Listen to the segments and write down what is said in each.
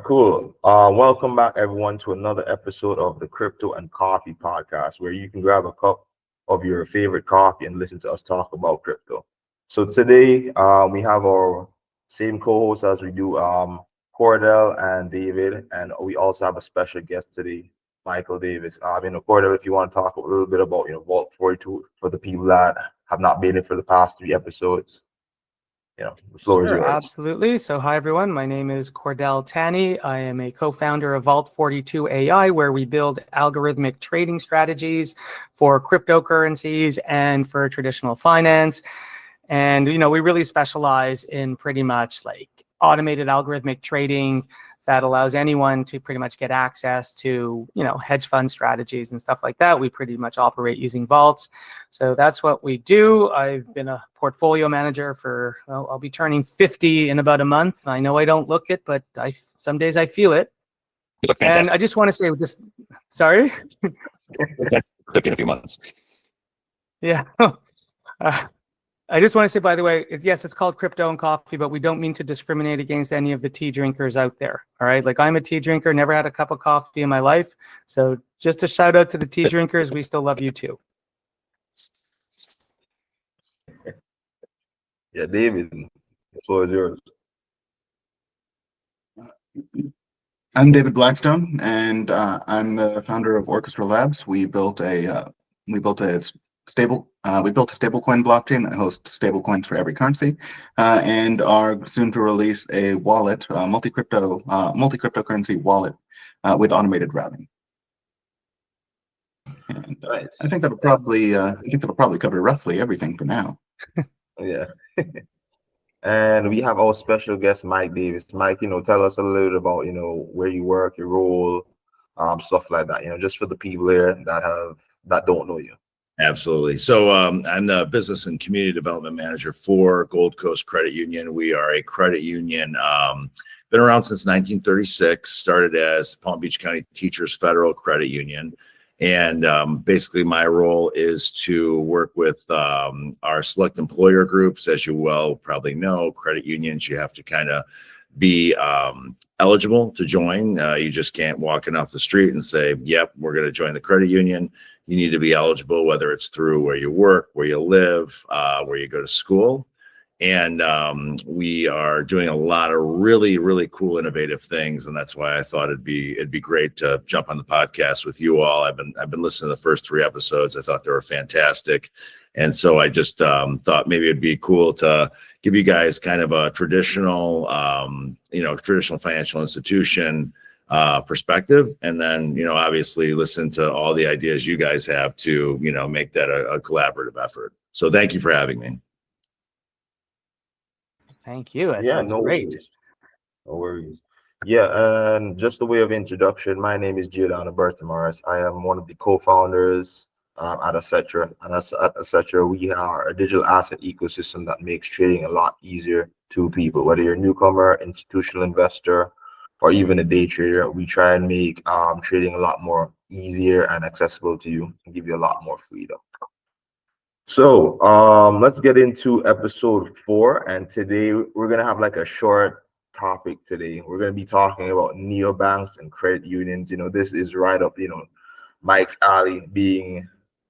cool. Welcome back, everyone, to another episode of the Crypto and Coffee podcast, where you can grab a cup of your favorite coffee and listen to us talk about crypto. So today, we have our same co-hosts as we do, Cordell and David, and we also have a special guest today, Michael Davis. Cordell, if you want to talk a little bit about, Vault 42 for the people that have not been in for the past three episodes, the floor is Sure, yours. absolutely. So hi, everyone. My name is Cordell Tanny. I am a co-founder of Vault 42 AI, where we build algorithmic trading strategies for cryptocurrencies and for traditional finance. And, we really specialize in pretty much like automated algorithmic trading that allows anyone to pretty much get access to, hedge fund strategies and stuff like that. We pretty much operate using vaults. So that's what we do. I've been a portfolio manager for, well, I'll be turning 50 in about a month. I know I don't look it, but some days I feel it. You look And fantastic. I just want to say, sorry? 50 in a few months. Yeah. I just want to say, by the way, yes, it's called Crypto and Coffee, but we don't mean to discriminate against any of the tea drinkers out there. All right. Like, I'm a tea drinker, never had a cup of coffee in my life. So just a shout out to the tea drinkers. We still love you too. Yeah, David, the floor is yours. I'm David Blackstone, and I'm the founder of Orchestra Labs. We built a stablecoin blockchain that hosts stablecoins for every currency, and are soon to release a wallet, multi-cryptocurrency wallet with automated routing. And Nice. I think that'll probably cover roughly everything for now. Yeah. And we have our special guest, Mike Davis. Mike, tell us a little bit about, where you work, your role, stuff like that, just for the people there that don't know you. Absolutely. So I'm the business and community development manager for Gold Coast Credit Union. We are a credit union, been around since 1936, started as Palm Beach County Teachers Federal Credit Union. And basically my role is to work with our select employer groups. As you well probably know, credit unions, you have to kind of be eligible to join. You just can't walk in off the street and say, yep, we're going to join the credit union. You need to be eligible, whether it's through where you work, where you live, where you go to school. And we are doing a lot of really, really cool, innovative things, and that's why I thought it'd be great to jump on the podcast with you all. I've been listening to the first three episodes. I thought they were fantastic, and so I just thought maybe it'd be cool to give you guys kind of a traditional financial institution perspective, and then obviously listen to all the ideas you guys have to make that a collaborative effort. So thank you for having me. Thank you. That sounds great. Worries. No worries. Yeah, and just a way of introduction, my name is Giordano Bertamaris. I am one of the co-founders at Orchestra. And at Orchestra, we are a digital asset ecosystem that makes trading a lot easier to people, whether you're a newcomer, institutional investor, or even a day trader. We try and make trading a lot more easier and accessible to you and give you a lot more freedom. So let's get into episode 4, and today we're gonna have like a short topic. Today we're gonna be talking about neobanks and credit unions. This is right up Mike's alley, being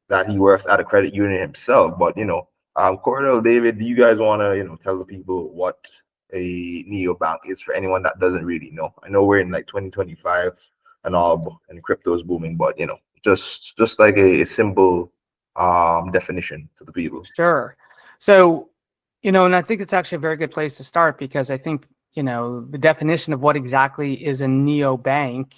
that he works at a credit union himself. But Cordell, David, do you guys want to tell the people what a neobank is for anyone that doesn't really know? I know we're in like 2025 and all, and crypto is booming, but just like a simple definition to the people. Sure. So, and I think it's actually a very good place to start, because I think, the definition of what exactly is a neobank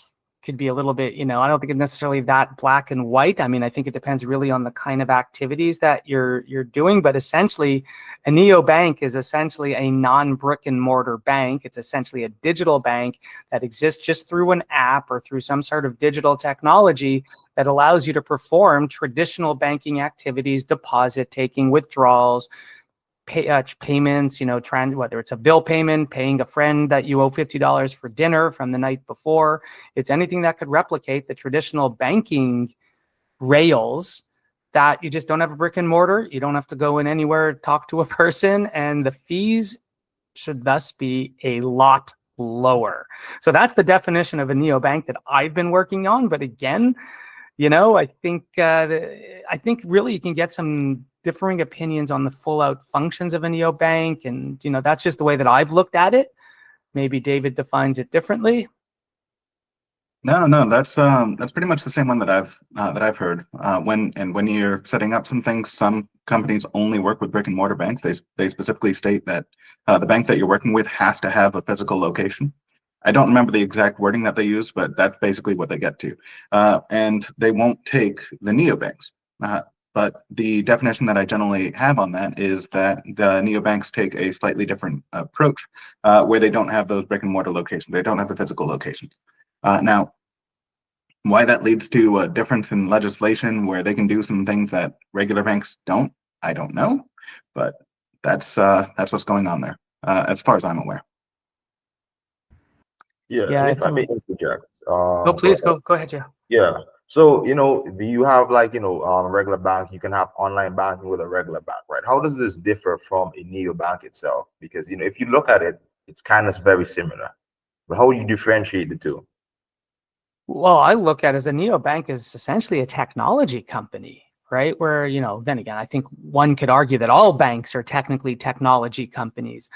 could be a little bit, I don't think it's necessarily that black and white. I mean, I think it depends really on the kind of activities that you're doing, but essentially a neobank is essentially a non-brick and mortar bank. It's essentially a digital bank that exists just through an app or through some sort of digital technology that allows you to perform traditional banking activities, deposit taking, withdrawals, payments, whether it's a bill payment, paying a friend that you owe $50 for dinner from the night before. It's anything that could replicate the traditional banking rails, that you just don't have a brick and mortar. You don't have to go in anywhere, talk to a person, and the fees should thus be a lot lower. So that's the definition of a neobank that I've been working on. But again, I think really you can get some differing opinions on the full out functions of a neobank, and that's just the way that I've looked at it. Maybe David defines it differently. No, that's pretty much the same one that I've heard. When you're setting up some things, some companies only work with brick and mortar banks. They specifically state that the bank that you're working with has to have a physical location. I don't remember the exact wording that they use, but that's basically what they get to. And they won't take the neobanks. But the definition that I generally have on that is that the neobanks take a slightly different approach, where they don't have those brick and mortar locations. They don't have the physical locations. Now, why that leads to a difference in legislation where they can do some things that regular banks don't, I don't know. But that's what's going on there, as far as I'm aware. Yeah, if I may interject. Please go ahead, Joe. Yeah. So, do you have regular bank, you can have online banking with a regular bank, right? How does this differ from a neobank itself? Because, if you look at it, it's kind of very similar. But how do you differentiate the two? Well, I look at it as a neobank is essentially a technology company, right? Where, then again, I think one could argue that all banks are technically technology companies.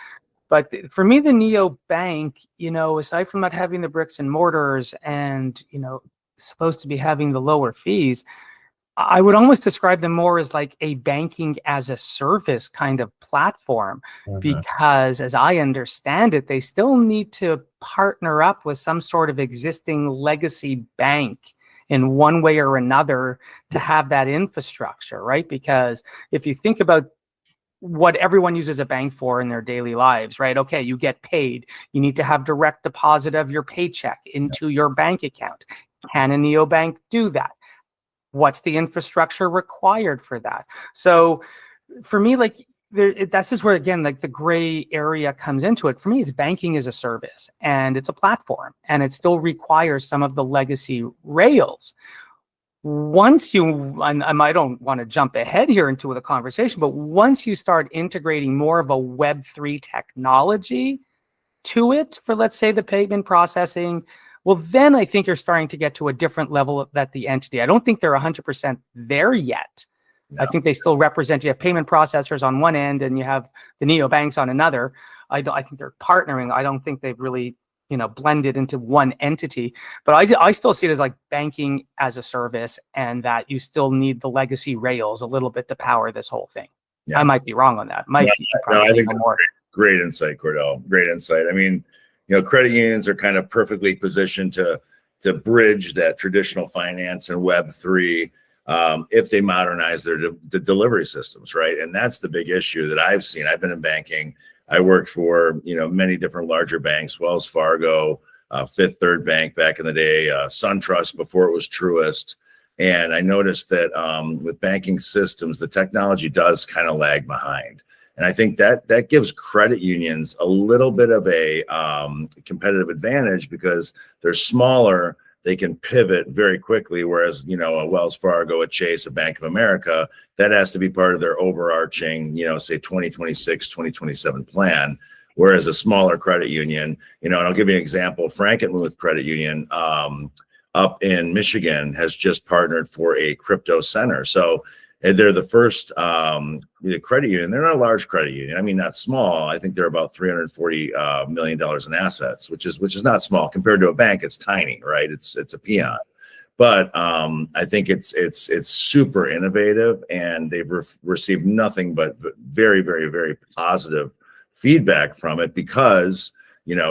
But for me, the neobank, aside from not having the bricks and mortars and, supposed to be having the lower fees, I would almost describe them more as like a banking as a service kind of platform, because as I understand it, they still need to partner up with some sort of existing legacy bank in one way or another to have that infrastructure, right? Because if you think about what everyone uses a bank for in their daily lives, right? Okay, you get paid. You need to have direct deposit of your paycheck into your bank account. Can a neobank do that? What's the infrastructure required for that? So for me, that's just where, again, the gray area comes into it. For me, it's banking as a service, and it's a platform, and it still requires some of the legacy rails. Once and I don't want to jump ahead here into the conversation, but once you start integrating more of a Web3 technology to it for, let's say, the payment processing, well, then I think you're starting to get to a different level that the entity. I don't think they're 100% there yet. No. I think they still represent, you have payment processors on one end and you have the neobanks on another. I think they're partnering. I don't think they've really, blended into one entity. But I still see it as like banking as a service, and that you still need the legacy rails a little bit to power this whole thing. Yeah. I might be wrong on that. I think that's great insight, Cordell. Great insight. I mean, credit unions are kind of perfectly positioned to bridge that traditional finance and Web3 if they modernize the delivery systems, right? And that's the big issue that I've seen. I've been in banking. I worked for many different larger banks, Wells Fargo, Fifth Third Bank back in the day, SunTrust before it was Truist. And I noticed that with banking systems, the technology does kind of lag behind. And I think that gives credit unions a little bit of a competitive advantage because they're smaller. They can pivot very quickly, whereas, a Wells Fargo, a Chase, a Bank of America, that has to be part of their overarching, say 2026, 2027 plan. Whereas a smaller credit union, and I'll give you an example, Frankenmuth Credit Union up in Michigan has just partnered for a crypto center. So they're the first credit union. They're not a large credit union. I mean, not small. I think they're about $340 million in assets, which is not small compared to a bank. It's tiny, right? It's a peon. But I think it's super innovative, and they've received nothing but very, very, very positive feedback from it because,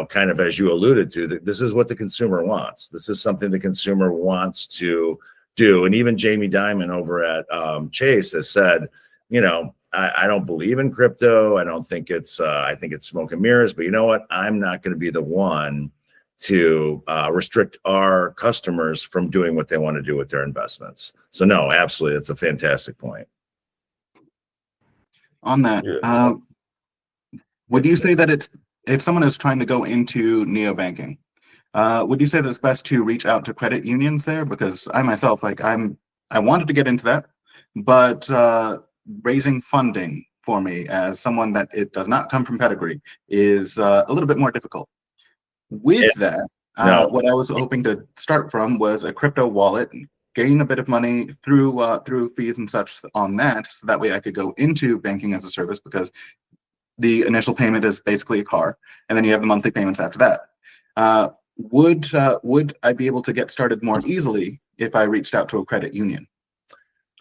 kind of as you alluded to, this is what the consumer wants. This is something the consumer wants to do. And even Jamie Dimon over at Chase has said, I don't believe in crypto. I don't think I think it's smoke and mirrors, but you know what? I'm not going to be the one to restrict our customers from doing what they want to do with their investments. So no, absolutely. That's a fantastic point. On that, would you say that if someone is trying to go into neobanking, would you say that it's best to reach out to credit unions there? Because I myself, I wanted to get into that, but raising funding for me as someone that it does not come from pedigree is a little bit more difficult. With that, No. what I was hoping to start from was a crypto wallet, gain a bit of money through fees and such on that, so that way I could go into banking as a service, because the initial payment is basically a car, and then you have the monthly payments after that. Would I be able to get started more easily if I reached out to a credit union?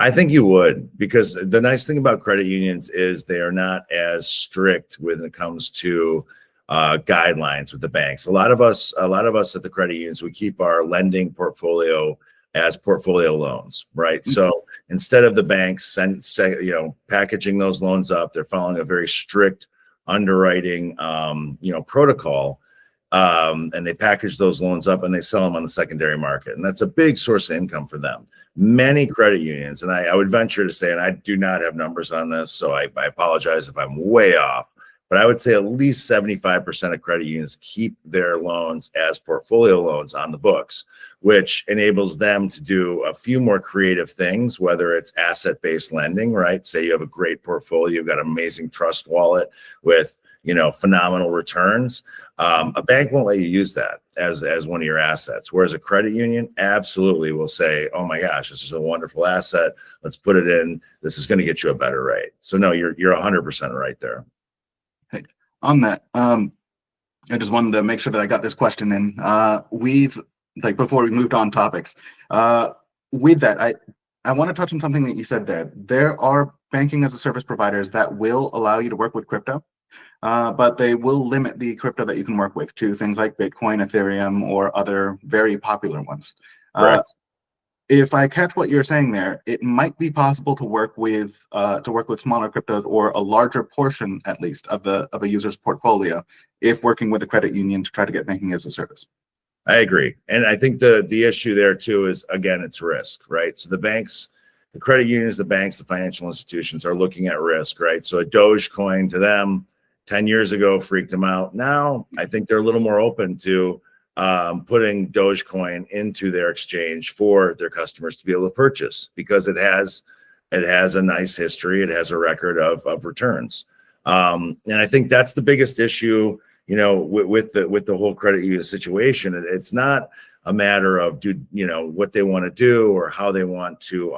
I think you would, because the nice thing about credit unions is they are not as strict when it comes to guidelines with the banks. A lot of us at the credit unions, we keep our lending portfolio as portfolio loans, right? So instead of the banks packaging those loans up, they're following a very strict underwriting protocol. And they package those loans up and they sell them on the secondary market. And that's a big source of income for them. Many credit unions, and I would venture to say, and I do not have numbers on this, so I apologize if I'm way off, but I would say at least 75% of credit unions keep their loans as portfolio loans on the books, which enables them to do a few more creative things, whether it's asset-based lending, right? Say you have a great portfolio, you've got an amazing trust wallet with phenomenal returns. A bank won't let you use that as one of your assets. Whereas a credit union absolutely will say, oh my gosh, this is a wonderful asset. Let's put it in. This is going to get you a better rate. So no, you're 100% right there. Hey, on that, I just wanted to make sure that I got this question in. Before we moved on topics, with that, I want to touch on something that you said there. There are banking as a service providers that will allow you to work with crypto. But they will limit the crypto that you can work with to things like Bitcoin, Ethereum, or other very popular ones. If I catch what you're saying there, it might be possible to work with smaller cryptos, or a larger portion, at least, of a user's portfolio, if working with a credit union to try to get banking as a service. I agree, and I think the issue there too is, again, it's risk, right? So the banks, the credit unions, the banks, the financial institutions are looking at risk, right? So a Dogecoin to them 10 years ago freaked them out. Now, I think they're a little more open to putting Dogecoin into their exchange for their customers to be able to purchase, because it has a nice history. It has a record of returns. And I think that's the biggest issue, with the whole credit union situation. It's not a matter of what they want to do or how they want to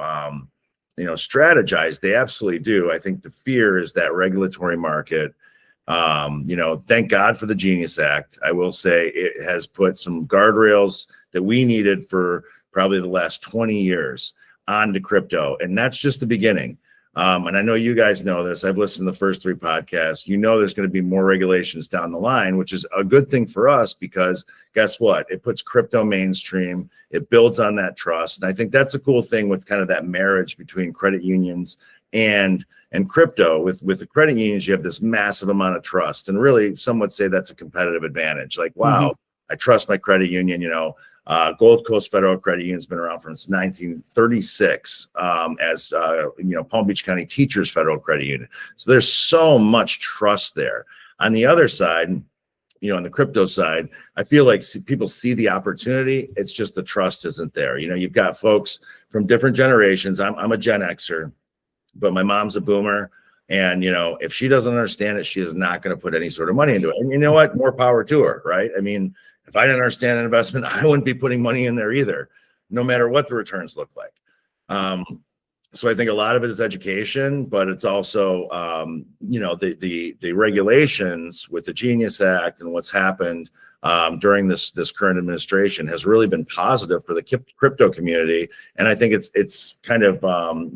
strategize. They absolutely do. I think the fear is that regulatory market. Thank God for the Genius Act. I will say it has put some guardrails that we needed for probably the last 20 years onto crypto. And that's just the beginning. And I know you guys know this. I've listened to the first 3 podcasts. There's going to be more regulations down the line, which is a good thing for us, because guess what? It puts crypto mainstream. It builds on that trust. And I think that's a cool thing with kind of that marriage between credit unions and crypto. With the credit unions, you have this massive amount of trust, and really some would say that's a competitive advantage. Like, wow, I trust my credit union. Gold Coast Federal Credit Union has been around since 1936 as Palm Beach County Teachers Federal Credit Union. So there's so much trust there. On the other side, on the crypto side, I feel like people see the opportunity. It's just the trust isn't there. You've got folks from different generations. I'm a Gen Xer, but my mom's a boomer, and if she doesn't understand it, she is not going to put any sort of money into it. And you know what? More power to her, right? I mean, if I didn't understand an investment, I wouldn't be putting money in there either, no matter what the returns look like. So I think a lot of it is education, but it's also the regulations with the Genius Act and what's happened during this current administration has really been positive for the crypto community. And I think it's kind of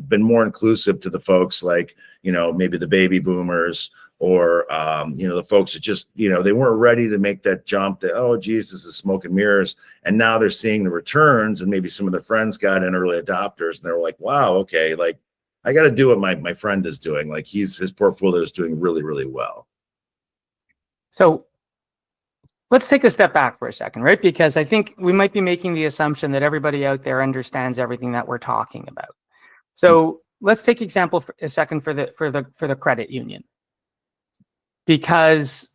been more inclusive to the folks like, maybe the baby boomers, or the folks that just, they weren't ready to make that jump that, oh, geez, this is smoke and mirrors. And now they're seeing the returns, and maybe some of their friends got in early adopters, and they're like, wow, okay, like I got to do what my friend is doing. Like his portfolio is doing really, really well. So let's take a step back for a second, right? Because I think we might be making the assumption that everybody out there understands everything that we're talking about. So let's take example for a second for the credit union. Because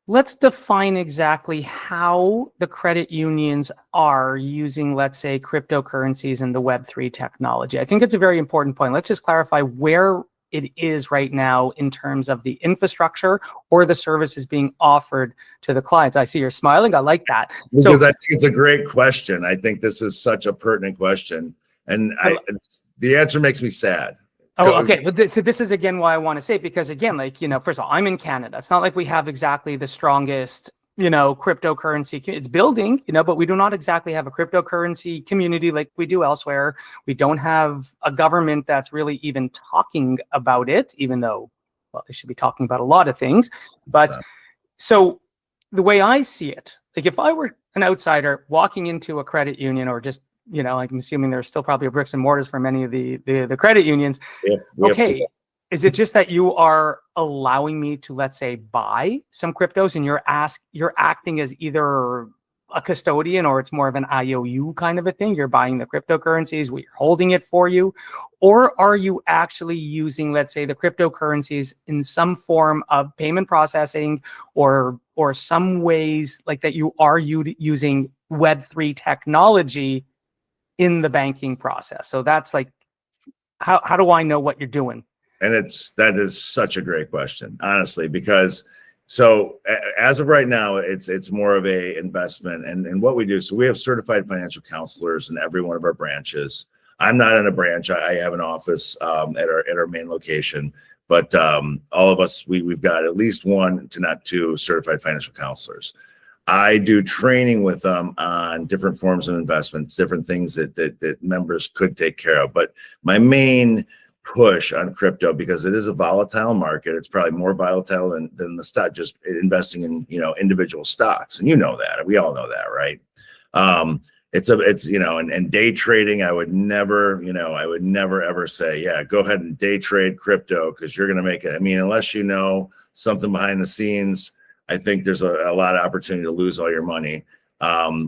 let's define exactly how the credit unions are using, let's say, cryptocurrencies and the Web3 technology. I think it's a very important point. Let's just clarify where it is right now in terms of the infrastructure or the services being offered to the clients? I see you're smiling. I like that. Because I think it's a great question. I think this is such a pertinent question. And the answer makes me sad. Oh, okay. But so this is again why I want to say it, because again, like, first of all, I'm in Canada. It's not like we have exactly the strongest, cryptocurrency. It's building, but we do not exactly have a cryptocurrency community like we do elsewhere. We don't have a government that's really even talking about it, even though, well, they should be talking about a lot of things. But so the way I see it, like if I were an outsider walking into a credit union, or just, I'm assuming there's still probably bricks and mortars for many of the credit unions. Okay. Is it just that you are allowing me to, let's say, buy some cryptos, and you're acting as either a custodian, or it's more of an IOU kind of a thing? You're buying the cryptocurrencies, we're holding it for you. Or are you actually using, let's say, the cryptocurrencies in some form of payment processing, or some ways like that you are using Web3 technology in the banking process? So that's like, how do I know what you're doing? And that is such a great question, honestly, because as of right now, it's more of a investment and what we do. So we have certified financial counselors in every one of our branches. I'm not in a branch. I have an office at our main location, but all of us, we've got at least one to not two certified financial counselors. I do training with them on different forms of investments, different things that members could take care of. But my main push on crypto, because it is a volatile market, it's probably more volatile than the stock, just investing in individual stocks, and that, we all know that, right? And day trading, I would never ever say, yeah, go ahead and day trade crypto, because you're going to make it. I mean, unless you know something behind the scenes, I think there's a lot of opportunity to lose all your money,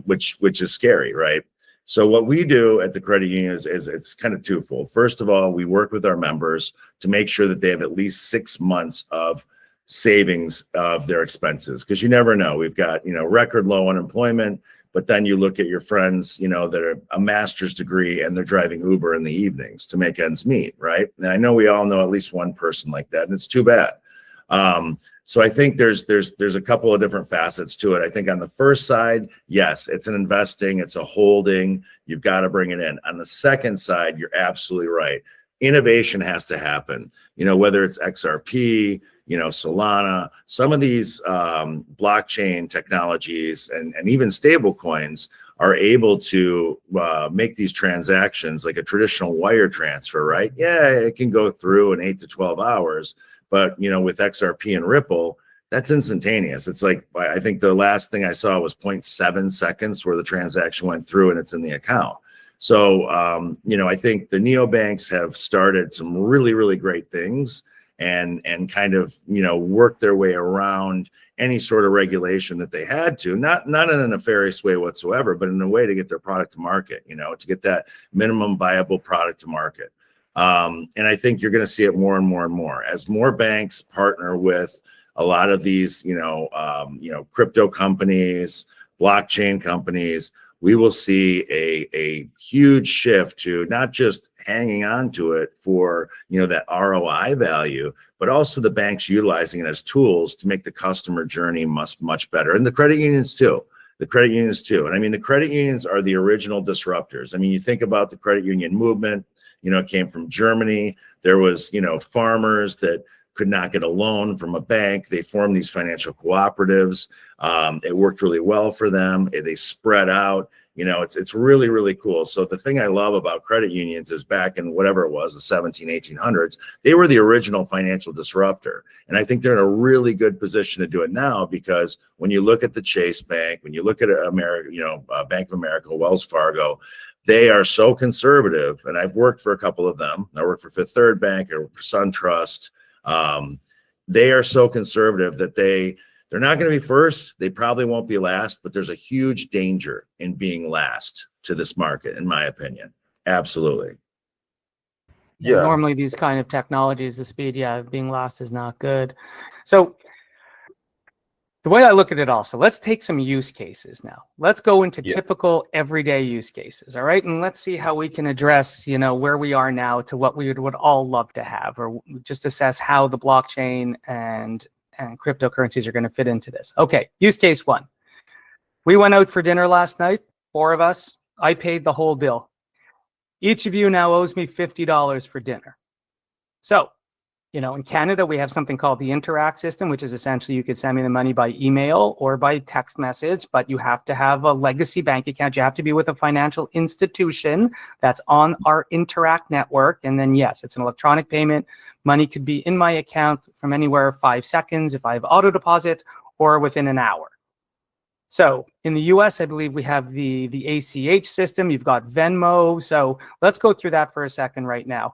which is scary, right? So what we do at the credit union is it's kind of twofold. First of all, we work with our members to make sure that they have at least 6 months of savings of their expenses, because you never know. We've got record low unemployment, but then you look at your friends that are a master's degree and they're driving Uber in the evenings to make ends meet, right? And I know we all know at least one person like that, and it's too bad. So I think there's a couple of different facets to it. I think on the first side, yes, it's an investing, it's a holding, you've got to bring it in. On the second side, you're absolutely right. Innovation has to happen, whether it's XRP, Solana, some of these blockchain technologies and even stable coins are able to make these transactions like a traditional wire transfer, right? Yeah, it can go through in 8 to 12 hours. But, with XRP and Ripple, that's instantaneous. It's like, I think the last thing I saw was 0.7 seconds where the transaction went through and it's in the account. So, I think the neobanks have started some really, really great things and kind of, worked their way around any sort of regulation that they had to, not in a nefarious way whatsoever, but in a way to get their product to market, to get that minimum viable product to market. And I think you're going to see it more and more and more as more banks partner with a lot of these, crypto companies, blockchain companies. We will see a huge shift to not just hanging on to it for, that ROI value, but also the banks utilizing it as tools to make the customer journey much better. And the credit unions too. And I mean, the credit unions are the original disruptors. I mean, you think about the credit union movement. It came from Germany. There was, farmers that could not get a loan from a bank. They formed these financial cooperatives. It worked really well for them. They spread out. It's really, really cool. So the thing I love about credit unions is back in whatever it was, the 1800s, they were the original financial disruptor. And I think they're in a really good position to do it now, because when you look at the Chase Bank, when you look at America, Bank of America, Wells Fargo, they are so conservative, and I've worked for a couple of them. I worked for Fifth Third Bank or for SunTrust. They are so conservative that they're not going to be first. They probably won't be last, but there's a huge danger in being last to this market, in my opinion. Absolutely. Yeah. Normally these kind of technologies, the speed, being last is not good. So The way I look at it also, let's take some use cases now. Let's go into Yeah. typical everyday use cases, all right? And let's see how we can address, where we are now to what we would all love to have, or just assess how the blockchain and cryptocurrencies are going to fit into this. Okay, use case one. We went out for dinner last night, 4 of us. I paid the whole bill. Each of you now owes me $50 for dinner. So, in Canada, we have something called the Interact system, which is essentially you could send me the money by email or by text message, but you have to have a legacy bank account. You have to be with a financial institution that's on our Interact network. And then, yes, it's an electronic payment. Money could be in my account from anywhere 5 seconds if I have auto deposit, or within an hour. So in the US, I believe we have the ACH system. You've got Venmo. So let's go through that for a second right now.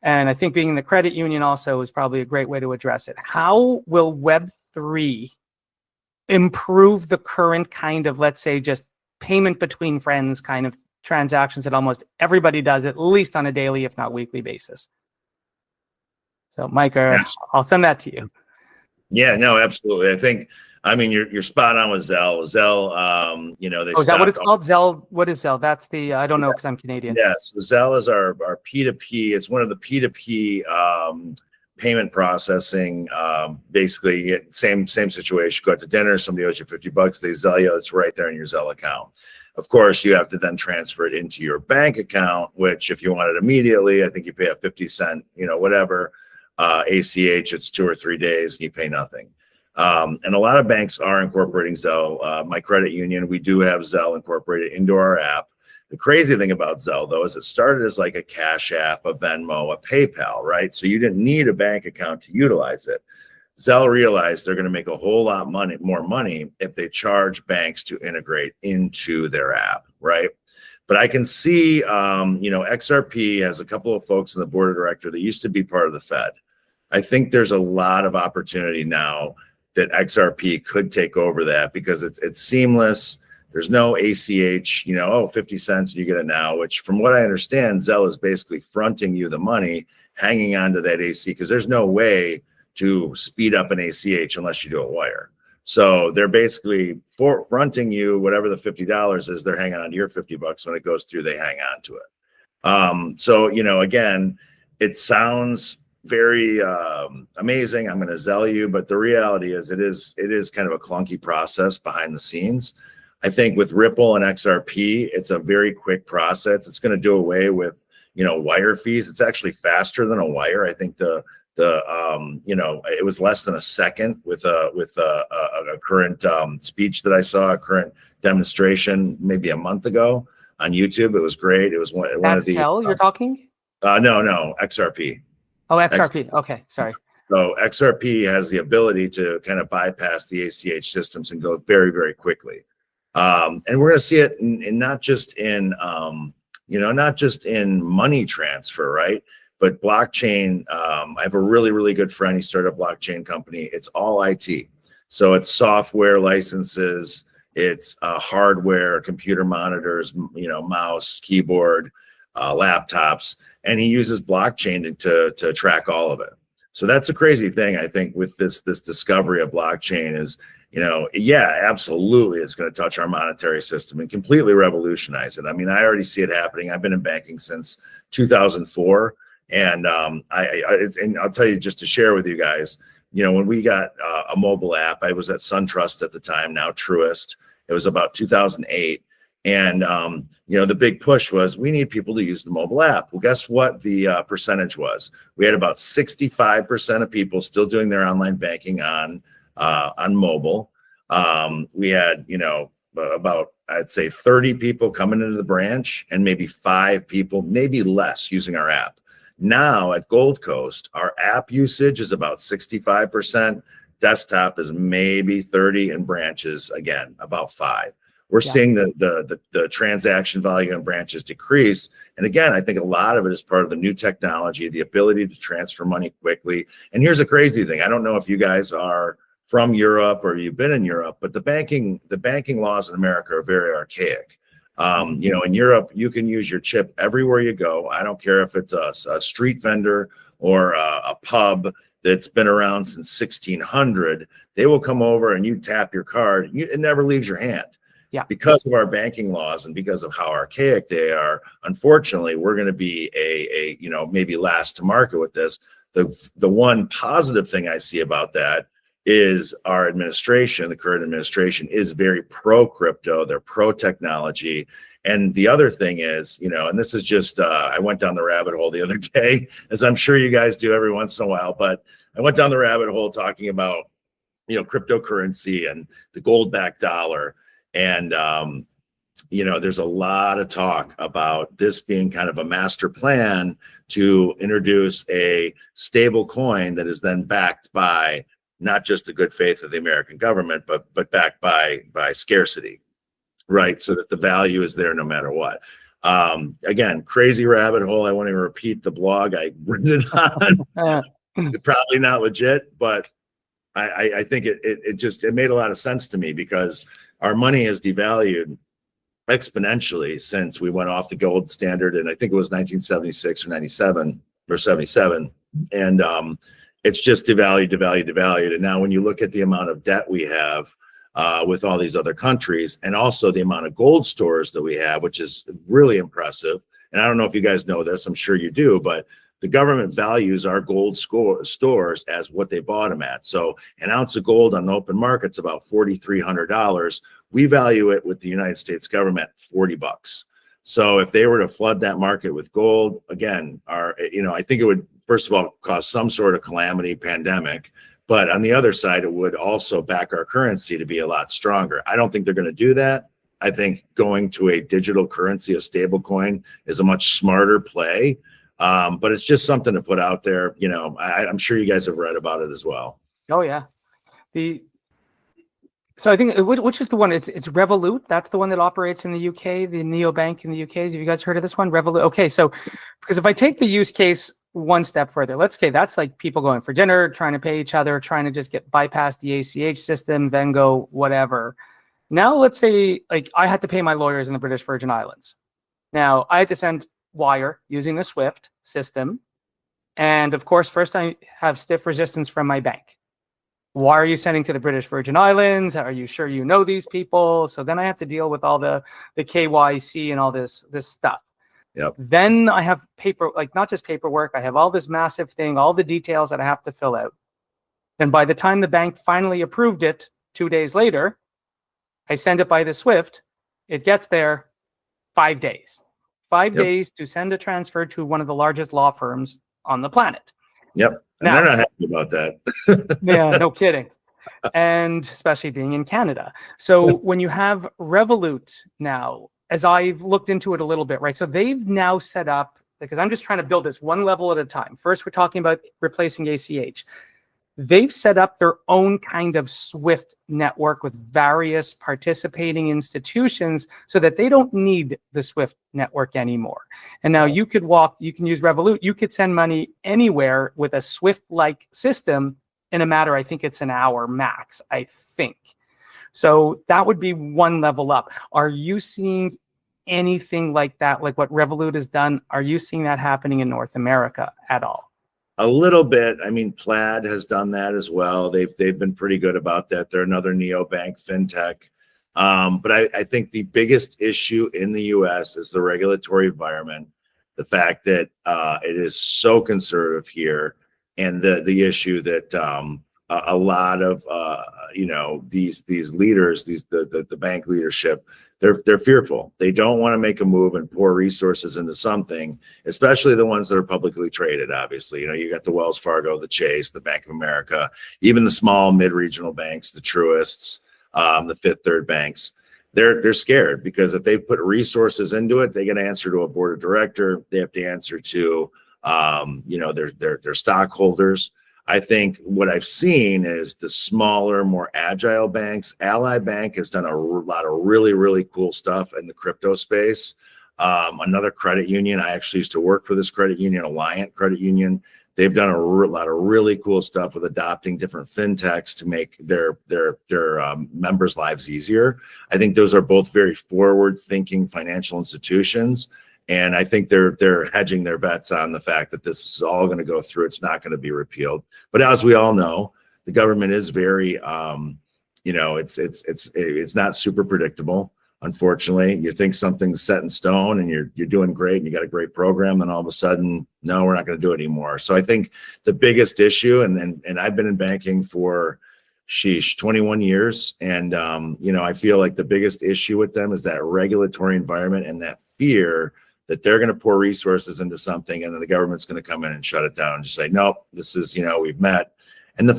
And I think being in the credit union also is probably a great way to address it. How will Web3 improve the current kind of, let's say, just payment between friends kind of transactions that almost everybody does, at least on a daily, if not weekly basis? So Mike, I'll send that to you. Yeah, no, absolutely. You're spot on with Zelle. Zelle, they is that what it's called? Zelle? What is Zelle? That's the, I don't know because I'm Canadian. Yes, Zelle is our P2P. It's one of the P2P payment processing. Basically, same situation. Go out to dinner, somebody owes you $50, they Zelle you, it's right there in your Zelle account. Of course, you have to then transfer it into your bank account, which if you want it immediately, I think you pay a 50-cent, whatever. ACH, it's 2 or 3 days, and you pay nothing. And a lot of banks are incorporating Zelle. My credit union, we do have Zelle incorporated into our app. The crazy thing about Zelle, though, is it started as like a Cash App, a Venmo, a PayPal, right? So you didn't need a bank account to utilize it. Zelle realized they're going to make a whole lot more money if they charge banks to integrate into their app, right? But I can see, XRP has a couple of folks in the board of directors that used to be part of the Fed. I think there's a lot of opportunity now that XRP could take over that because it's seamless. There's no ACH, 50 cents, you get it now, which from what I understand, Zelle is basically fronting you the money, hanging on to that AC because there's no way to speed up an ACH unless you do a wire. So they're basically fronting you whatever the $50 is, they're hanging on to your $50. When it goes through, they hang on to it. So, again, it sounds very amazing. I'm going to Zelle you, but the reality is it is kind of a clunky process behind the scenes. I think with Ripple and XRP, it's a very quick process. It's going to do away with, wire fees. It's actually faster than a wire. I think it was less than a second with a current speech that I saw, a current demonstration maybe a month ago on YouTube. It was great. It was one of the Zelle you're talking? No, XRP. Oh, XRP. Okay, sorry. So XRP has the ability to kind of bypass the ACH systems and go very, very quickly. And we're going to see it in not just in money transfer, right? But blockchain. I have a really, really good friend. He started a blockchain company. It's all IT. So it's software licenses, it's hardware, computer monitors, mouse, keyboard, laptops. And he uses blockchain to track all of it. So that's a crazy thing, I think, with this discovery of blockchain is, absolutely, it's going to touch our monetary system and completely revolutionize it. I mean, I already see it happening. I've been in banking since 2004. And I'll tell you, just to share with you guys, when we got a mobile app, I was at SunTrust at the time, now Truist. It was about 2008. And, the big push was we need people to use the mobile app. Well, guess what the percentage was? We had about 65% of people still doing their online banking on mobile. We had, about, I'd say 30 people coming into the branch and maybe 5 people, maybe less, using our app. Now at Gold Coast, our app usage is about 65%. Desktop is maybe 30, and branches, again, about 5. We're seeing the transaction value in branches decrease. And again, I think a lot of it is part of the new technology, the ability to transfer money quickly. And here's a crazy thing. I don't know if you guys are from Europe or you've been in Europe, but the banking laws in America are very archaic. In Europe, you can use your chip everywhere you go. I don't care if it's a street vendor or a pub. that's been around since 1600, they will come over and you tap your card. It never leaves your hand. Yeah. Because of our banking laws and because of how archaic they are, unfortunately, we're going to be a maybe last to market with this. The one positive thing I see about that is our administration, the current administration, is very pro crypto. They're pro technology. And the other thing is, and this is just, I went down the rabbit hole the other day, as I'm sure you guys do every once in a while, but I went down the rabbit hole talking about, cryptocurrency and the gold-backed dollar. And, there's a lot of talk about this being kind of a master plan to introduce a stable coin that is then backed by not just the good faith of the American government, but backed by scarcity, right? So that the value is there no matter what. Again, crazy rabbit hole. I won't even repeat the blog I written it on. It's probably not legit, but I think it made a lot of sense to me because our money has devalued exponentially since we went off the gold standard, and I think it was 1976 or 97 or 77, and it's just devalued. And now when you look at the amount of debt we have with all these other countries, and also the amount of gold stores that we have, which is really impressive. And I don't know if you guys know this, I'm sure you do, but the government values our gold stores as what they bought them at. So an ounce of gold on the open market's about $4,300. We value it with the United States government $40. So if they were to flood that market with gold, again, I think it would, first of all, cause some sort of calamity, pandemic. But on the other side, it would also back our currency to be a lot stronger. I don't think they're going to do that. I think going to a digital currency, a stable coin, is a much smarter play. But it's just something to put out there. I'm sure you guys have read about it as well. Oh yeah. So I think which is the one? It's Revolut. That's the one that operates in the UK, the Neobank in the UK. Have you guys heard of this one, Revolut? Okay, so because if I take the use case one step further, let's say that's like people going for dinner, trying to pay each other, trying to just bypass the ACH system, Vengo, whatever. Now let's say like I had to pay my lawyers in the British Virgin Islands. Now I had to send wire using the SWIFT system. And of course, first I have stiff resistance from my bank. Why are you sending to the British Virgin Islands? Are you sure you know these people? So then I have to deal with all the KYC and all this stuff. Yep. Then I have not just paperwork, I have all this massive thing, all the details that I have to fill out. And by the time the bank finally approved it 2 days later, I send it by the SWIFT, it gets there 5 days. 5 days to send a transfer to one of the largest law firms on the planet. Yep. And they're not happy about that. Yeah, no kidding. And especially being in Canada. So when you have Revolut now, as I've looked into it a little bit, right? So they've now set up, because I'm just trying to build this one level at a time. First, we're talking about replacing ACH. They've set up their own kind of SWIFT network with various participating institutions so that they don't need the SWIFT network anymore. And now you can use Revolut, you could send money anywhere with a SWIFT-like system in a matter, I think it's an hour max, I think. So that would be one level up. Are you seeing anything like that, like what Revolut has done? Are you seeing that happening in North America at all? A little bit. I mean, Plaid has done that as well. They've been pretty good about that. They're another neobank fintech. But I think the biggest issue in the U.S. is the regulatory environment, the fact that it is so conservative here, and the issue that a lot of these leaders, the bank leadership, they're fearful. They don't want to make a move and pour resources into something, especially the ones that are publicly traded. Obviously, you got the Wells Fargo, the Chase, the Bank of America, even the small mid-regional banks, the Truists, the Fifth Third banks. They're scared because if they put resources into it, they got to answer to a board of director. They have to answer to their stockholders. I think what I've seen is the smaller, more agile banks. Ally Bank has done a lot of really, really cool stuff in the crypto space. Another credit union, I actually used to work for this credit union, Alliant Credit Union. They've done a lot of really cool stuff with adopting different fintechs to make their members' lives easier. I think those are both very forward-thinking financial institutions. And I think they're hedging their bets on the fact that this is all going to go through. It's not going to be repealed. But as we all know, the government is very, it's not super predictable. Unfortunately, you think something's set in stone and you're doing great and you got a great program, and all of a sudden, no, we're not going to do it anymore. So I think the biggest issue, and I've been in banking for 21 years, and I feel like the biggest issue with them is that regulatory environment and that fear that they're going to pour resources into something and then the government's going to come in and shut it down and just say, nope, this is, we've met. And the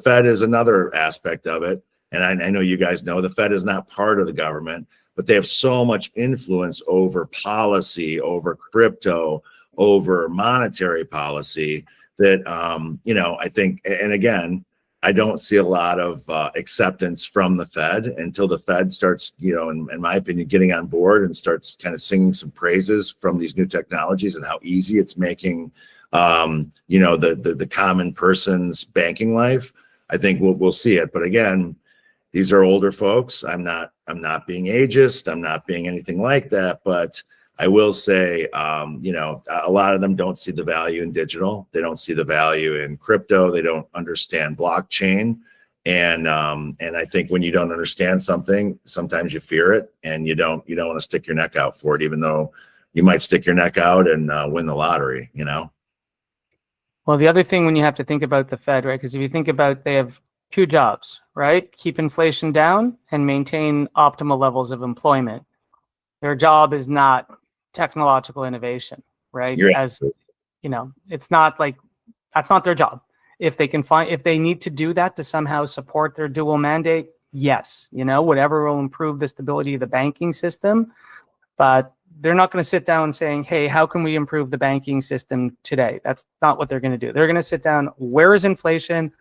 Fed is another aspect of it. And I know you guys know the Fed is not part of the government, but they have so much influence over policy, over crypto, over monetary policy that, I think, and again, I don't see a lot of acceptance from the Fed until the Fed starts, in my opinion, getting on board and starts kind of singing some praises from these new technologies and how easy it's making, the common person's banking life. I think we'll see it. But again, these are older folks. I'm not being ageist. I'm not being anything like that. But I will say, a lot of them don't see the value in digital. They don't see the value in crypto. They don't understand blockchain. And I think when you don't understand something, sometimes you fear it, and you don't want to stick your neck out for it, even though you might stick your neck out and win the lottery. Well, the other thing when you have to think about the Fed, right? Because if you think about, they have two jobs, right? Keep inflation down and maintain optimal levels of employment. Their job is not technological innovation, right? It's not like, that's not their job. If they need to do that to somehow support their dual mandate, yes, whatever will improve the stability of the banking system. But they're not going to sit down saying, hey, how can we improve the banking system today? That's not what they're going to do. They're going to sit down, where is inflation?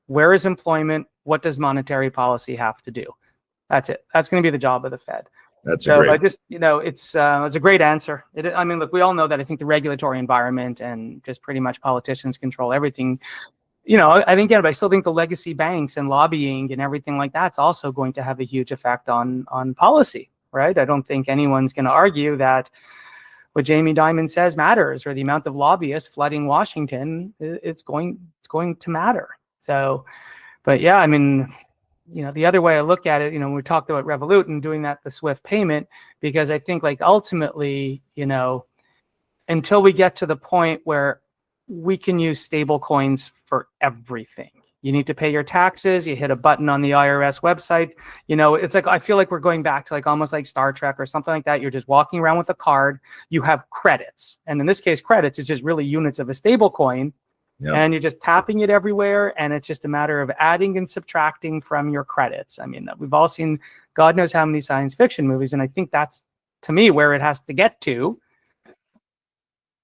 Where is employment? What does monetary policy have to do? That's it. That's going to be the job of the Fed. It's a great answer. Look, we all know that I think the regulatory environment and just pretty much politicians control everything. But I still think the legacy banks and lobbying and everything like that's also going to have a huge effect on policy, right? I don't think anyone's going to argue that what Jamie Dimon says matters, or the amount of lobbyists flooding Washington, it's going to matter. So, but yeah, the other way I look at it, we talked about Revolut and doing the Swift payment, because I think ultimately, until we get to the point where we can use stable coins for everything, you need to pay your taxes, you hit a button on the IRS website, it's like, I feel like we're going back to almost like Star Trek or something like that. You're just walking around with a card, you have credits. And in this case, credits is just really units of a stable coin. Yep. And you're just tapping it everywhere, and it's just a matter of adding and subtracting from your credits. We've all seen God knows how many science fiction movies, and I think that's, to me, where it has to get to.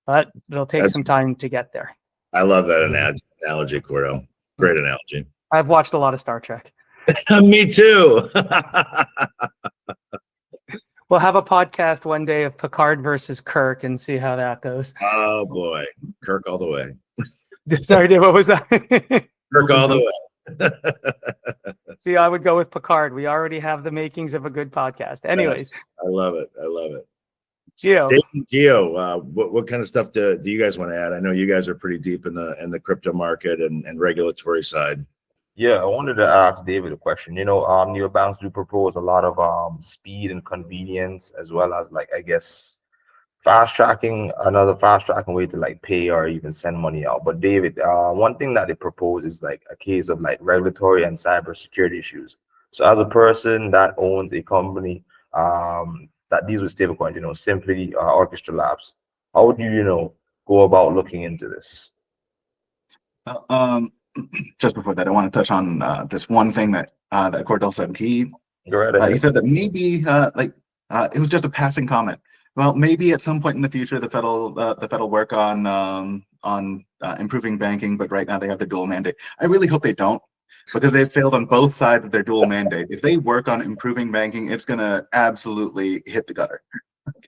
But it'll take some time to get there. I love that analogy, Cordell. Great analogy. I've watched a lot of Star Trek. Me too. We'll have a podcast one day of Picard versus Kirk and see how that goes. Oh boy, Kirk all the way. Sorry, Dave, what was that? Kirk all the way. See, I would go with Picard. We already have the makings of a good podcast. Anyways. Yes, I love it. Gio. Gio, what kind of stuff do you guys want to add? I know you guys are pretty deep in the crypto market and regulatory side. Yeah, I wanted to ask David a question. Neobanks do propose a lot of speed and convenience, as well as fast tracking way to pay or even send money out. But David, one thing that they propose is a case of regulatory and cybersecurity issues. So as a person that owns a company that deals with stablecoins, simply Orchestra Labs, how would you go about looking into this? Just before that, I want to touch on this one thing that Cordell said. He said that maybe it was just a passing comment. Well, maybe at some point in the future, the Fed will work on improving banking, but right now they have the dual mandate. I really hope they don't, because they've failed on both sides of their dual mandate. If they work on improving banking, it's gonna absolutely hit the gutter.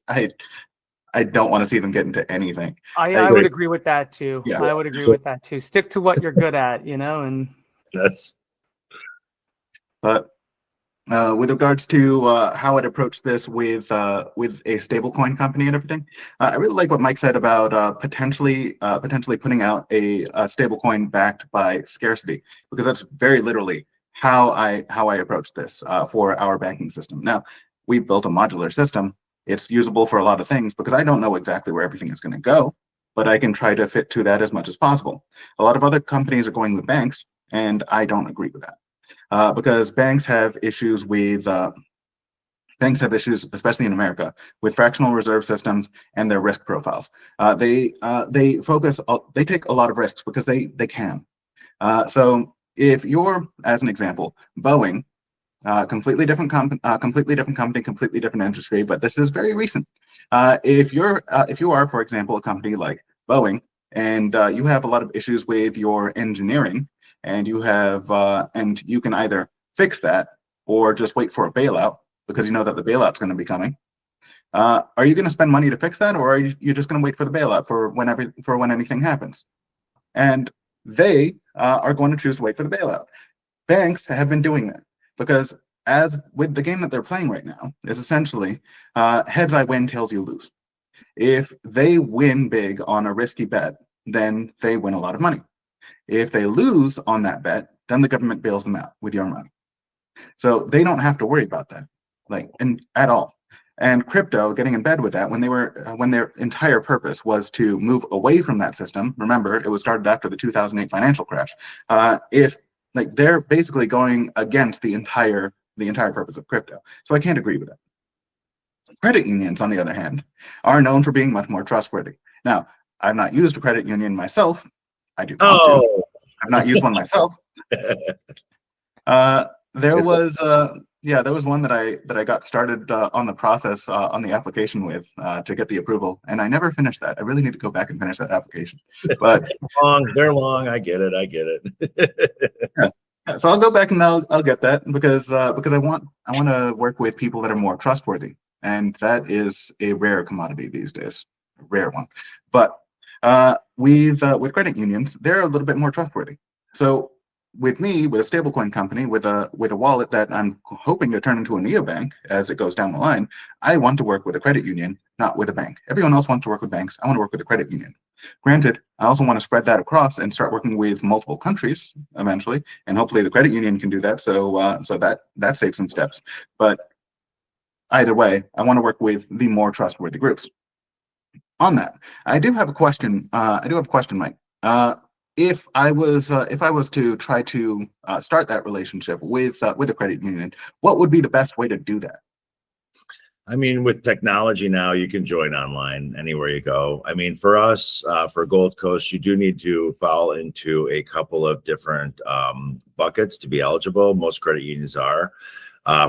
I don't want to see them get into anything. I would agree with that too. Yeah. I would agree with that too. Stick to what you're good at, and that's. But With regards to how I'd approach this with a stablecoin company and everything, I really like what Mike said about potentially putting out a stablecoin backed by scarcity, because that's very literally how I approach this for our banking system. Now, we've built a modular system. It's usable for a lot of things because I don't know exactly where everything is going to go, but I can try to fit to that as much as possible. A lot of other companies are going with banks, and I don't agree with that. Because banks have issues, especially in America, with fractional reserve systems and their risk profiles. They take a lot of risks because they can. So if you're, as an example, Boeing, completely different company, completely different industry, but this is very recent. If you are, for example, a company like Boeing, and you have a lot of issues with your engineering, and you can either fix that or just wait for a bailout because you know that the bailout's going to be coming. Are you going to spend money to fix that, or are you just going to wait for the bailout for when anything happens? And they are going to choose to wait for the bailout. Banks have been doing that because, as with the game that they're playing right now, is essentially heads I win, tails you lose. If they win big on a risky bet, then they win a lot of money. If they lose on that bet, then the government bails them out with your money. So they don't have to worry about that, at all. And crypto, getting in bed with that, when their entire purpose was to move away from that system. Remember, it was started after the 2008 financial crash. They're basically going against the entire purpose of crypto. So I can't agree with that. Credit unions, on the other hand, are known for being much more trustworthy. Now, I've not used a credit union myself. I do want to. I've not used one myself. There was one that I got started on the process on the application with to get the approval, and I never finished that. I really need to go back and finish that application. But they're long. I get it. Yeah, so I'll go back and I'll get that because I want to work with people that are more trustworthy, and that is a rare commodity these days, a rare one. But with credit unions, they're a little bit more trustworthy. So with me, with a stablecoin company, with a wallet that I'm hoping to turn into a neobank as it goes down the line, I want to work with a credit union, not with a bank. Everyone else wants to work with banks. I want to work with a credit union. Granted, I also want to spread that across and start working with multiple countries eventually, and hopefully the credit union can do that. So that saves some steps. But either way, I want to work with the more trustworthy groups. On that, I do have a question. Mike. If I was to try to start that relationship with a credit union, what would be the best way to do that? I mean, with technology now, you can join online anywhere you go. I mean, for us, for Gold Coast, you do need to fall into a couple of different buckets to be eligible. Most credit unions are.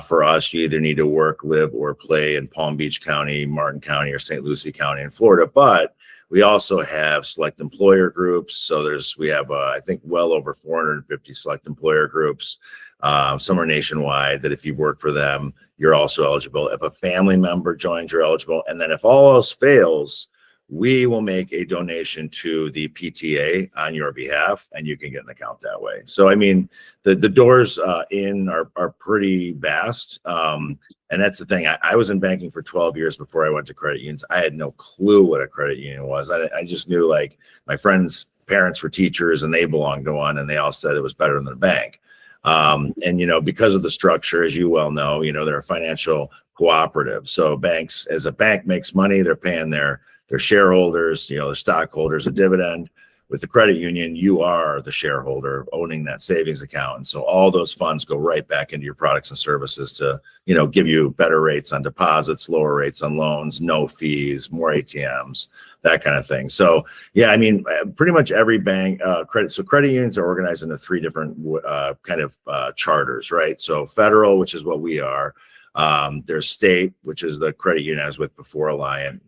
For us, you either need to work, live, or play in Palm Beach County, Martin County, or St. Lucie County in Florida. But we also have select employer groups. So we have, I think, well over 450 select employer groups. Some are nationwide that if you've worked for them, you're also eligible. If a family member joins, you're eligible. And then if all else fails, we will make a donation to the PTA on your behalf, and you can get an account that way. So, I mean, the doors in are pretty vast. And that's the thing. I was in banking for 12 years before I went to credit unions. I had no clue what a credit union was. I just knew, like, my friends' parents were teachers and they belonged to one, and they all said it was better than a bank. And, because of the structure, as you well know, they're a financial cooperative. So banks, as a bank makes money, they're paying their shareholders, their stockholders, a dividend. With the credit union, you are the shareholder owning that savings account. And so all those funds go right back into your products and services to, give you better rates on deposits, lower rates on loans, no fees, more ATMs, that kind of thing. So, yeah, I mean, pretty much every bank credit unions are organized into three different charters, right? So federal, which is what we are. There's state, which is the credit union I was with before Alliant.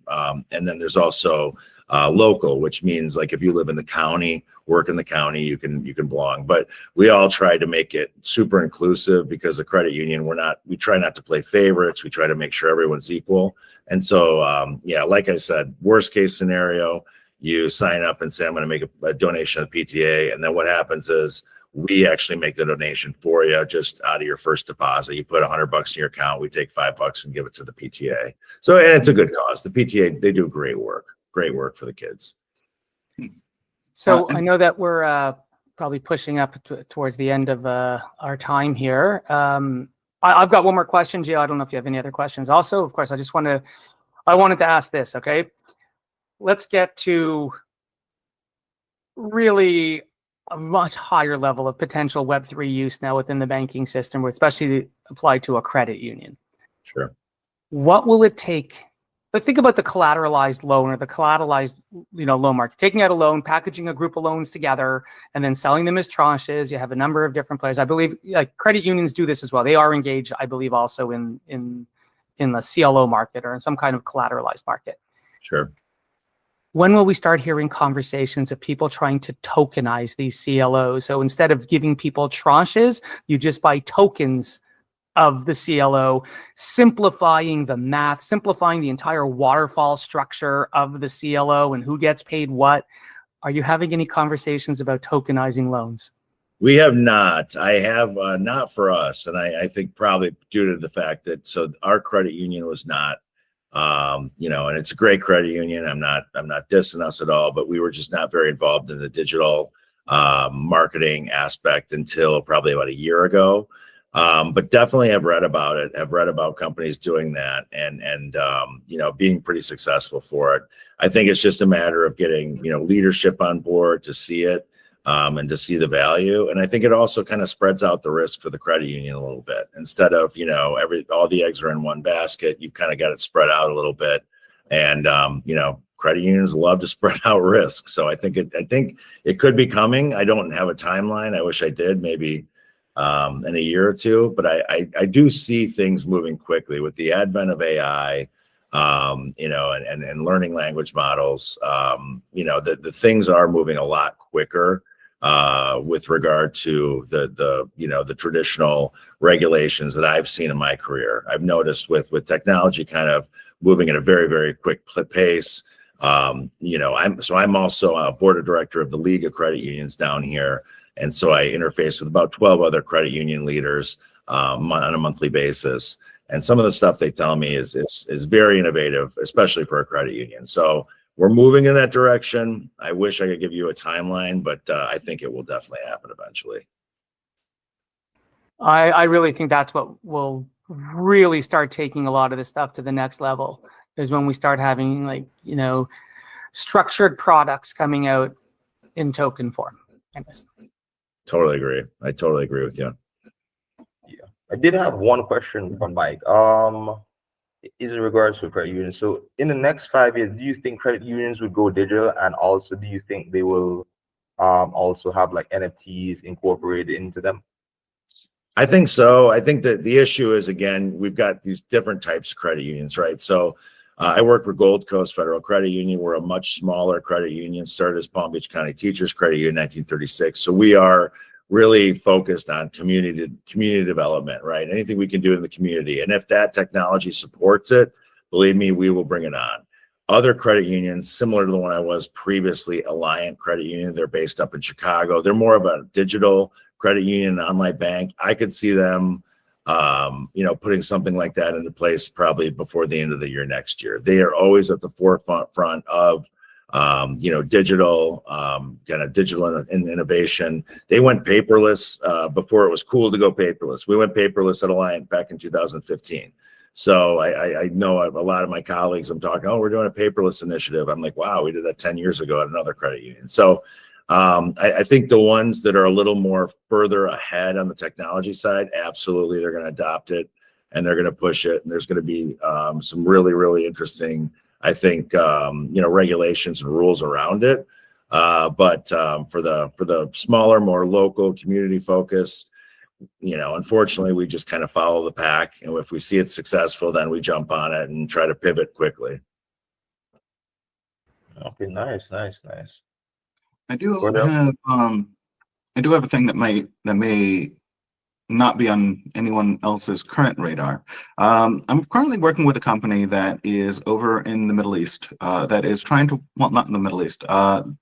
And then there's also local, which means, like, if you live in the county, work in the county, you can belong. But we all try to make it super inclusive because the credit union, we try not to play favorites. We try to make sure everyone's equal. And so, like I said, worst case scenario, you sign up and say, I'm going to make a donation to the PTA. And then what happens is we actually make the donation for you just out of your first deposit. You put $100 in your account, we take $5 and give it to the PTA. So, and it's a good cause. The PTA, they do great work for the kids. So I know that we're probably pushing up towards the end of our time here. I've got one more question, Gio. I don't know if you have any other questions. Also, of course, I wanted to ask this, okay? Let's get to really a much higher level of potential Web3 use now within the banking system, especially applied to a credit union. Sure. What will it take? But think about the collateralized loan or the collateralized, loan market. Taking out a loan, packaging a group of loans together, and then selling them as tranches. You have a number of different players. I believe like credit unions do this as well. They are engaged, I believe, also in the CLO market or in some kind of collateralized market. Sure. When will we start hearing conversations of people trying to tokenize these CLOs? So instead of giving people tranches, you just buy tokens of the CLO, simplifying the math, simplifying the entire waterfall structure of the CLO and who gets paid what. Are you having any conversations about tokenizing loans? We have not. I have not for us. And I think probably due to the fact that, so our credit union was not, and it's a great credit union. I'm not dissing us at all, but we were just not very involved in the digital marketing aspect until probably about a year ago. But definitely have read about it. Have read about companies doing that and being pretty successful for it. I think it's just a matter of getting, leadership on board to see it and to see the value. And I think it also kind of spreads out the risk for the credit union a little bit. Instead of, all the eggs are in one basket, you've kind of got it spread out a little bit. And, credit unions love to spread out risk. So I think it could be coming. I don't have a timeline. I wish I did, maybe in a year or two, but I do see things moving quickly with the advent of AI, and learning language models. The things are moving a lot quicker with regard to the traditional regulations that I've seen in my career. I've noticed with technology kind of moving at a very, very quick pace. I'm also a board of director of the League of Credit Unions down here. And so I interface with about 12 other credit union leaders on a monthly basis. And some of the stuff they tell me is very innovative, especially for a credit union. So we're moving in that direction. I wish I could give you a timeline, but I think it will definitely happen eventually. I really think that's what will really start taking a lot of this stuff to the next level, is when we start having structured products coming out in token form. Totally agree. I totally agree with you. Yeah, I did have one question from Mike. Is in regards to credit unions. So in the next 5 years, do you think credit unions would go digital? And also, do you think they will also have like NFTs incorporated into them? I think so. I think that the issue is, again, we've got these different types of credit unions, right? So I work for Gold Coast Federal Credit Union. We're a much smaller credit union, started as Palm Beach County Teachers Credit Union in 1936. So we are really focused on community development, right? Anything we can do in the community. And if that technology supports it, believe me, we will bring it on. Other credit unions, similar to the one I was previously, Alliant Credit Union, they're based up in Chicago. They're more of a digital credit union, online bank. I could see them putting something like that into place probably before the end of the year next year. They are always at the forefront of digital and innovation. They went paperless before it was cool to go paperless. We went paperless at Alliant back in 2015. So I know a lot of my colleagues, I'm talking, we're doing a paperless initiative. I'm like, wow, we did that 10 years ago at another credit union. So I think the ones that are a little more further ahead on the technology side, absolutely, they're going to adopt it and they're going to push it. And there's going to be some really, really interesting, I think, regulations and rules around it. But for the smaller, more local, community focused, unfortunately, we just kind of follow the pack. And if we see it successful, then we jump on it and try to pivot quickly. Okay, nice. I do have a thing that may not be on anyone else's current radar. I'm currently working with a company that is over in the Middle East, that is trying to, well, not in the Middle East.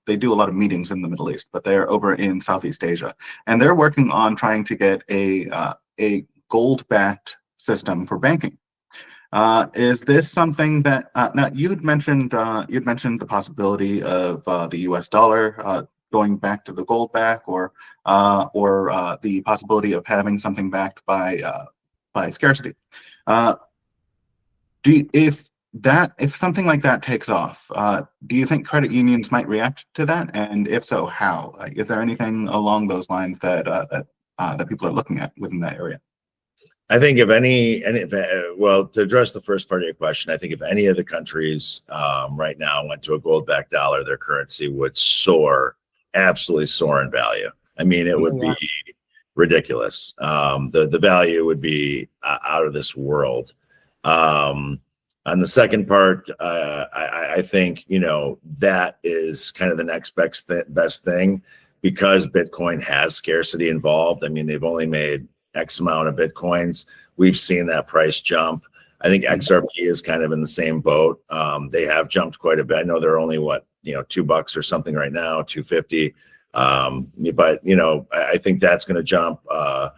They do a lot of meetings in the Middle East, but they're over in Southeast Asia, and they're working on trying to get a gold-backed system for banking. Is this something that now you'd mentioned the possibility of the U.S. dollar going back to the gold back, or the possibility of having something backed by scarcity. If something like that takes off, do you think credit unions might react to that? And if so, how? Like, is there anything along those lines that that people are looking at within that area? I think well, to address the first part of your question, I think if any of the countries right now went to a gold-backed dollar, their currency would soar, absolutely soar in value. I mean, it would be ridiculous. The value would be out of this world. On the second part, I think, that is kind of the next best thing, because Bitcoin has scarcity involved. I mean, they've only made X amount of Bitcoins. We've seen that price jump. I think XRP is kind of in the same boat. They have jumped quite a bit. I know they're only $2 or something right now, 250. But I think that's going to jump. I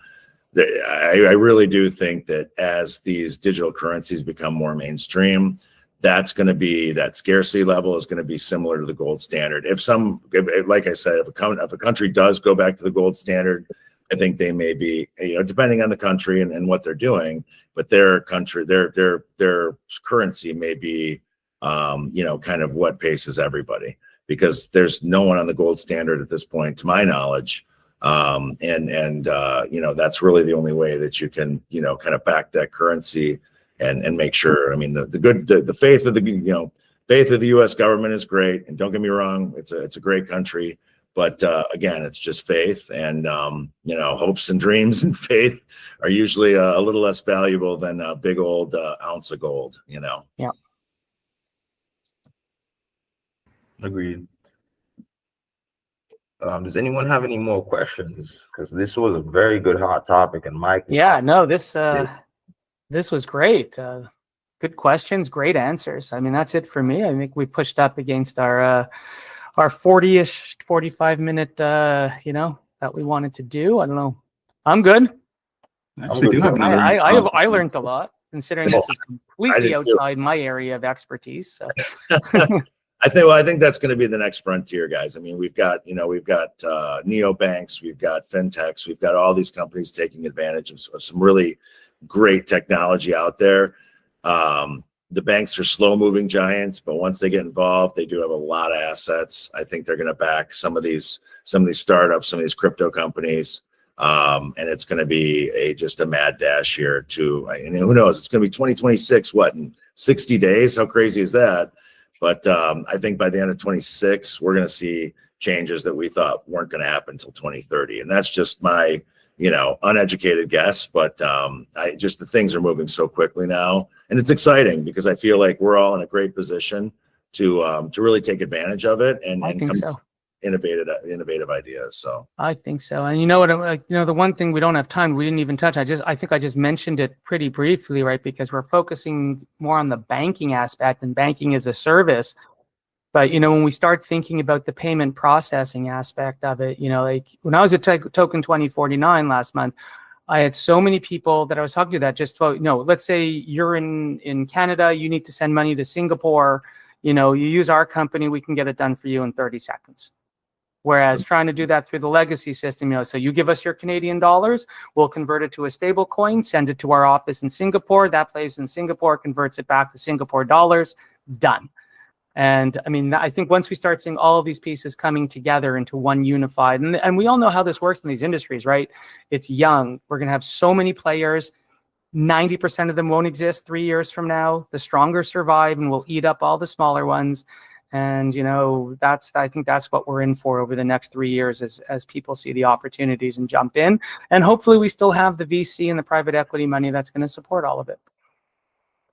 really do think that as these digital currencies become more mainstream, that's going to be, that scarcity level is going to be similar to the gold standard. Like I said, if a country does go back to the gold standard, I think they may be, depending on the country and what they're doing, but their currency may be, kind of what paces everybody, because there's no one on the gold standard at this point, to my knowledge. That's really the only way that you can, kind of back that currency and make sure. I mean, the faith of the U.S. government is great, and don't get me wrong, it's a great country. But again, it's just faith, and hopes and dreams and faith are usually a little less valuable than a big old ounce of gold. Yeah. Agreed. Does anyone have any more questions? Because this was a very good hot topic, and Mike. Yeah. No. This was great. Good questions. Great answers. I mean, that's it for me. I think we pushed up against our 40-ish, 45-minute, that we wanted to do. I don't know. I'm good. Actually, do have I learned a lot, considering this is completely outside my area of expertise. So. I think that's going to be the next frontier, guys. I mean, we've got neobanks, we've got fintechs, we've got all these companies taking advantage of some really great technology out there. The banks are slow-moving giants, but once they get involved, they do have a lot of assets. I think they're going to back some of these startups, some of these crypto companies, and it's going to be just a mad dash here too. And who knows? It's going to be 2026. What, in 60 days? How crazy is that? But I think by the end of 26, we're going to see changes that we thought weren't going to happen until 2030, and that's just my uneducated guess. But the things are moving so quickly now, and it's exciting because I feel like we're all in a great position to really take advantage of it and come so. Innovative ideas. So I think so. And the one thing we don't have time, we didn't even touch. I think I just mentioned it pretty briefly, right? Because we're focusing more on the banking aspect, and banking as a service. But, when we start thinking about the payment processing aspect of it, like when I was at Token 2049 last month, I had so many people that I was talking to that just, let's say you're in Canada, you need to send money to Singapore, you use our company, we can get it done for you in 30 seconds. Whereas trying to do that through the legacy system, so you give us your Canadian dollars, we'll convert it to a stable coin, send it to our office in Singapore, that place in Singapore converts it back to Singapore dollars, done. And I mean, I think once we start seeing all of these pieces coming together into one unified, and we all know how this works in these industries, right? It's young. We're going to have so many players. 90% of them won't exist 3 years from now. The stronger survive and will eat up all the smaller ones. And, I think that's what we're in for over the next 3 years as people see the opportunities and jump in. And hopefully we still have the VC and the private equity money that's going to support all of it.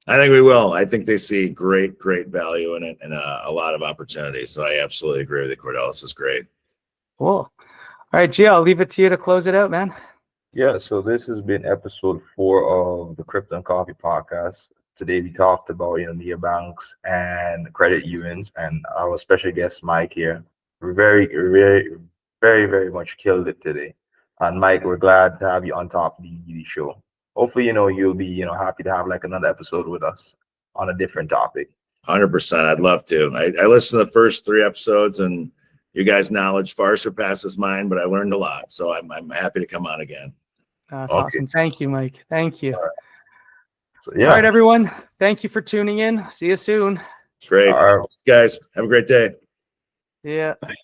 I think we will. I think they see great value in it and a lot of opportunity. So I absolutely agree with you, Cordell. This is great. Cool. All right, Gio, I'll leave it to you to close it out, man. Yeah, so this has been episode 4 of the Crypto and Coffee podcast. Today we talked about neobanks and credit unions, and our special guest Mike here. We're very much killed it today. And Mike, we're glad to have you on top of the show. Hopefully, you'll be happy to have like another episode with us on a different topic. 100%. I'd love to. I listened to the first 3 episodes, and you guys' knowledge far surpasses mine, but I learned a lot. So I'm happy to come on again. That's Okay. awesome. Thank you, Mike. Thank you. So All right, everyone. Thank you for tuning in. See you soon. Great. All right. Guys, have a great day. Yeah. Bye.